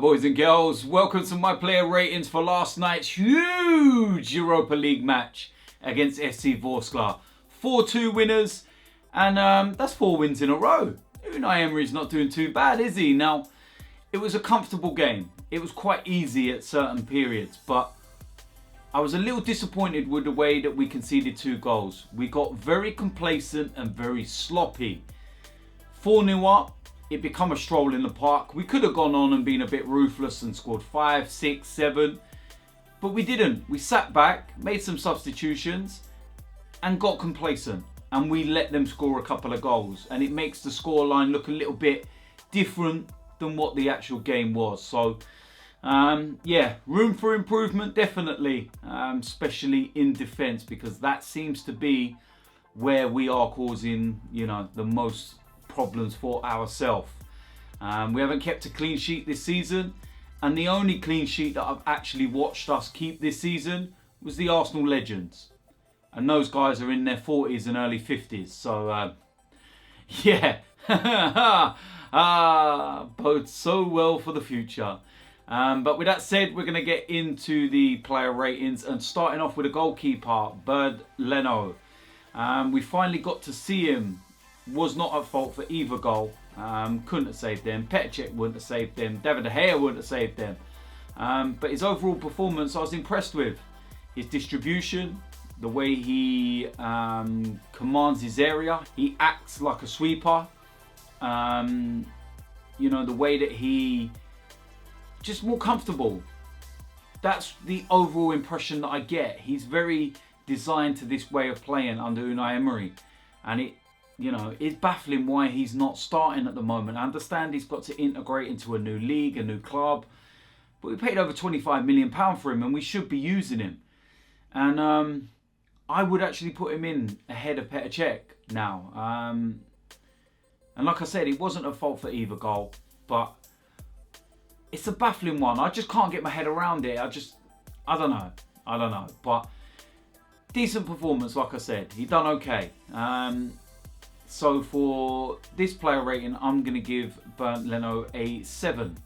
boys and girls, welcome to my player ratings for last night's huge Europa League match against FC Vorskla. 4-2 winners, and that's 4 wins in a row. Unai Emery's not doing too bad, is he? Now, it was a comfortable game. It was quite easy at certain periods, but I was a little disappointed with the way that we conceded 2 goals. We got very complacent and very sloppy. 4-0 up. It became a stroll in the park. We could have gone on and been a bit ruthless and scored 5, 6, 7. But we didn't. We sat back, made some substitutions and got complacent. And we let them score a couple of goals. And it makes the scoreline look a little bit different than what the actual game was. So, yeah, room for improvement definitely. Especially in defence, because that seems to be where we are causing, the most problems for ourselves. We haven't kept a clean sheet this season, and the only clean sheet that I've actually watched us keep this season was the Arsenal legends, and those guys are in their 40s and early 50s, so yeah, bodes so well for the future. But with that said, we're going to get into the player ratings, and starting off with a goalkeeper, Leno. We finally got to see him. Was not at fault for either goal. Couldn't have saved them. Cech wouldn't have saved them. David De Gea wouldn't have saved them. But his overall performance, I was impressed with. His distribution, the way he commands his area. He acts like a sweeper. The way that he just more comfortable. That's the overall impression that I get. He's very designed to this way of playing under Unai Emery, and it's baffling why he's not starting at the moment. I understand he's got to integrate into a new league, a new club, but we paid over £25 million for him, and we should be using him. And I would actually put him in ahead of Cech now. And like I said, it wasn't a fault for either goal, but it's a baffling one. I just can't get my head around it. I don't know. But decent performance, like I said. He done okay. So for this player rating, I'm going to give Leno a 7.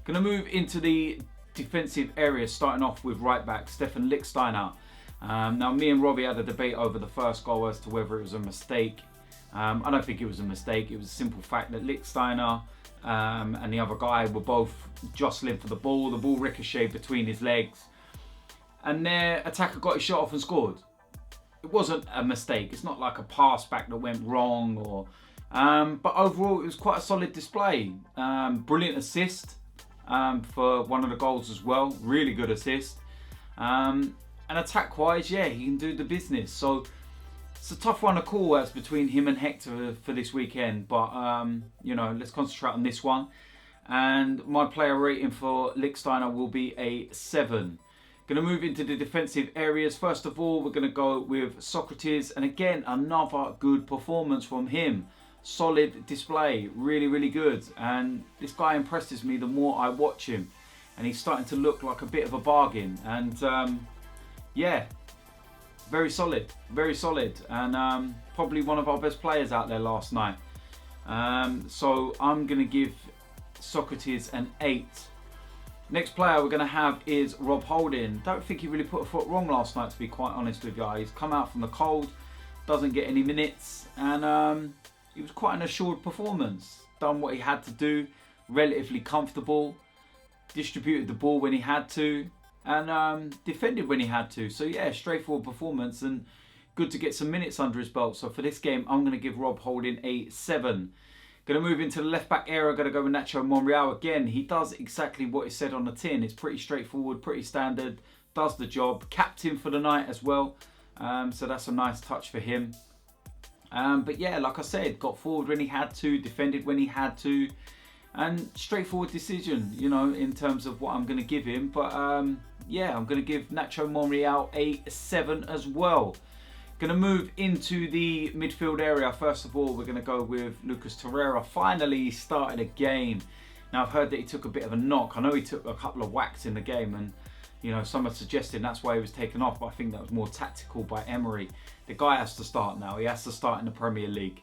Going to move into the defensive area, starting off with right back Stefan Lichtsteiner. Now, me and Robbie had a debate over the first goal as to whether it was a mistake. I don't think it was a mistake. It was a simple fact that Lichtsteiner and the other guy were both jostling for the ball. The ball ricocheted between his legs, and their attacker got his shot off and scored. It wasn't a mistake. It's not like a pass back that went wrong, but overall it was quite a solid display. Brilliant assist for one of the goals as well. Really good assist. And attack-wise, yeah, he can do the business. So it's a tough one to call as between him and Hector for this weekend. But let's concentrate on this one. And my player rating for Lichtsteiner will be a 7. Going to move into the defensive areas. First of all, we're going to go with Socrates. And again, another good performance from him. Solid display. Really, really good. And this guy impresses me the more I watch him. And he's starting to look like a bit of a bargain. And yeah, very solid. Very solid. And probably one of our best players out there last night. So I'm going to give Socrates an 8. Next player we're going to have is Rob Holding. Don't think he really put a foot wrong last night, to be quite honest with you. He's come out from the cold, doesn't get any minutes, and it was quite an assured performance. Done what he had to do, relatively comfortable, distributed the ball when he had to, and defended when he had to. So yeah, straightforward performance, and good to get some minutes under his belt. So for this game, I'm going to give Rob Holding a 7. Going to move into the left back area. Going to go with Nacho Monreal again. He does exactly what is said on the tin. It's pretty straightforward, pretty standard. Does the job. Captain for the night as well. So that's a nice touch for him. But yeah, like I said, got forward when he had to, defended when he had to, and straightforward decision, in terms of what I'm going to give him. But yeah, I'm going to give Nacho Monreal a 7 as well. Going to move into the midfield area. First of all, we're going to go with Lucas Torreira. Finally, he started a game. Now, I've heard that he took a bit of a knock. I know he took a couple of whacks in the game, and some are suggesting that's why he was taken off, but I think that was more tactical by Emery. The guy has to start now. He has to start in the Premier League.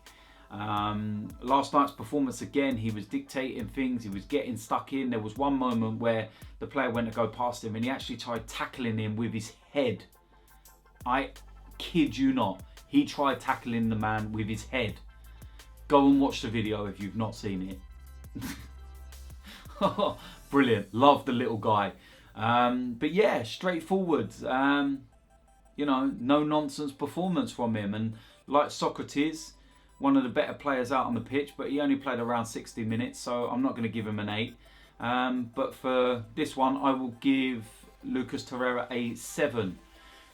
Last night's performance again, he was dictating things, he was getting stuck in. There was one moment where the player went to go past him and he actually tried tackling him with his head. I kid you not, he tried tackling the man with his head. Go and watch the video if you've not seen it. Brilliant, love the little guy. But yeah, straightforward, you know, no nonsense performance from him. And like Socrates, one of the better players out on the pitch, but he only played around 60 minutes, so I'm not going to give him an 8. But for this one, I will give Lucas Torreira a 7.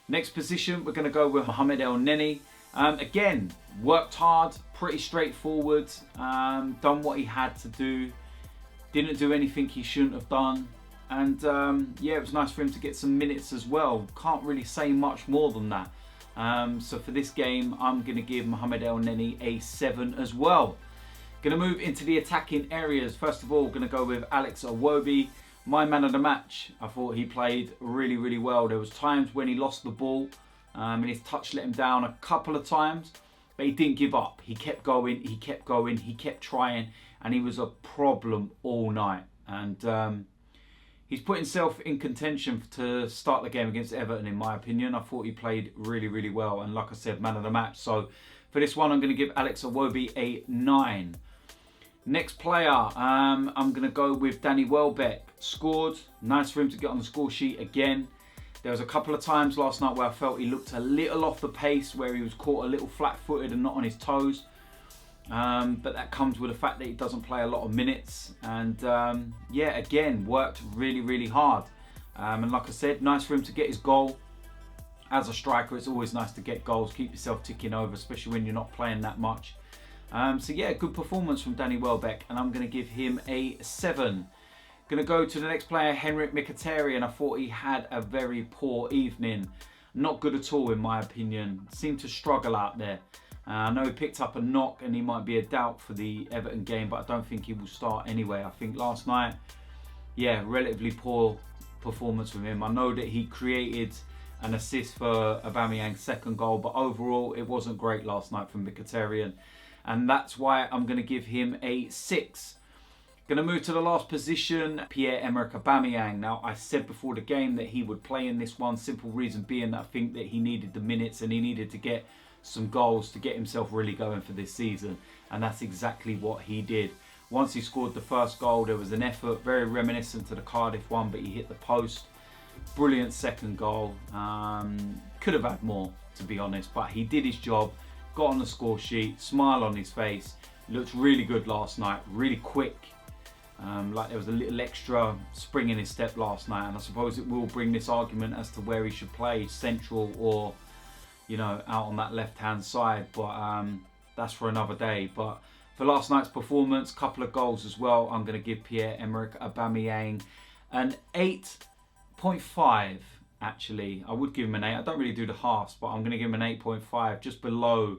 Next position, we're going to go with Mohamed Elneny. Again, worked hard, pretty straightforward, done what he had to do, didn't do anything he shouldn't have done. And yeah, it was nice for him to get some minutes as well. Can't really say much more than that. So for this game, I'm going to give Mohamed Elneny a 7 as well. Going to move into the attacking areas. First of all, going to go with Alex Iwobi, my man of the match. I thought he played really, really well. There was times when he lost the ball and his touch let him down a couple of times, but he didn't give up. He kept going, he kept going, he kept trying, and he was a problem all night. And he's put himself in contention to start the game against Everton, in my opinion. I thought he played really, really well. And like I said, man of the match. So for this one, I'm going to give Alex Iwobi a 9. Next player, I'm going to go with Danny Welbeck. Scored. Nice for him to get on the score sheet again. There was a couple of times last night where I felt he looked a little off the pace, where he was caught a little flat-footed and not on his toes. But that comes with the fact that he doesn't play a lot of minutes. And yeah, again, worked really, really hard. And like I said, nice for him to get his goal. As a striker, it's always nice to get goals, keep yourself ticking over, especially when you're not playing that much. So yeah, good performance from Danny Welbeck, and I'm going to give him a 7. Going to go to the next player, Henrikh Mkhitaryan. I thought he had a very poor evening. Not good at all, in my opinion. Seemed to struggle out there. I know he picked up a knock and he might be a doubt for the Everton game, but I don't think he will start anyway. I think last night, yeah, relatively poor performance from him. I know that he created an assist for Aubameyang's second goal, but overall it wasn't great last night from Mkhitaryan. And that's why I'm going to give him a 6. Going to move to the last position, Pierre-Emerick Aubameyang. Now, I said before the game that he would play in this one. Simple reason being that I think that he needed the minutes and he needed to get some goals to get himself really going for this season. And that's exactly what he did. Once he scored the first goal, there was an effort, very reminiscent to the Cardiff one, but he hit the post. Brilliant second goal. Could have had more, to be honest, but he did his job. Got on the score sheet, smile on his face. Looked really good last night, really quick. Like there was a little extra spring in his step last night, and I suppose it will bring this argument as to where he should play, central or, you know, out on that left-hand side. But that's for another day. But for last night's performance, couple of goals as well, I'm going to give Pierre-Emerick Aubameyang an 8.5. Actually, I would give him an 8. I don't really do the halves, but I'm going to give him an 8.5, just below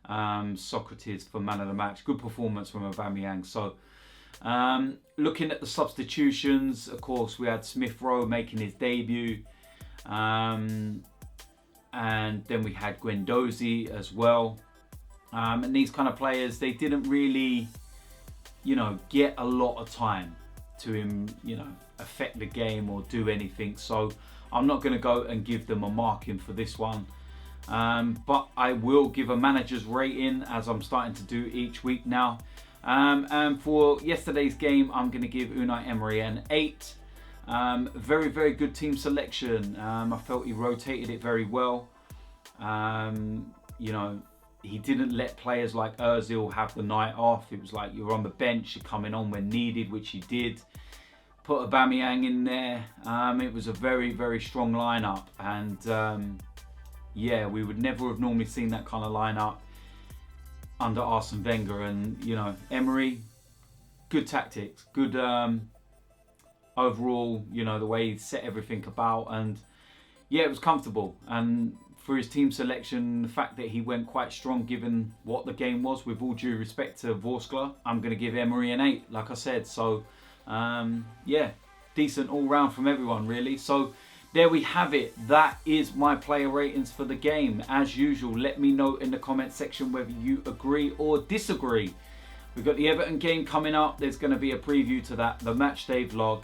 Socrates for man of the match. Good performance from Aubameyang. So, looking at the substitutions, of course, we had Smith Rowe making his debut. And then we had Guendouzi as well. And these kind of players, they didn't really, you know, get a lot of time to him, you know, affect the game or do anything. So I'm not going to go and give them a marking for this one. But I will give a manager's rating, as I'm starting to do each week now. And for yesterday's game, I'm going to give Unai Emery an 8. Very, very good team selection. I felt he rotated it very well. You know, he didn't let players like Ozil have the night off. It was like you're on the bench, you're coming on when needed, which he did. Put Aubameyang in there. It was a very, very strong lineup, and yeah, we would never have normally seen that kind of lineup under Arsene Wenger. And you know, Emery, good tactics, good overall. You know, the way he set everything about, and yeah, it was comfortable. And for his team selection, the fact that he went quite strong given what the game was, with all due respect to Vorskla, I'm going to give Emery an 8, like I said. So yeah, decent all round from everyone really. So there we have it. That is my player ratings for the game. As usual, let me know in the comment section whether you agree or disagree. We've got the Everton game coming up. There's going to be a preview to that, the match day vlog.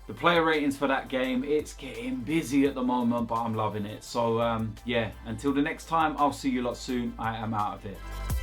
The player ratings for that game, it's getting busy at the moment, but I'm loving it. So yeah, until the next time, I'll see you lot soon. I am out of here.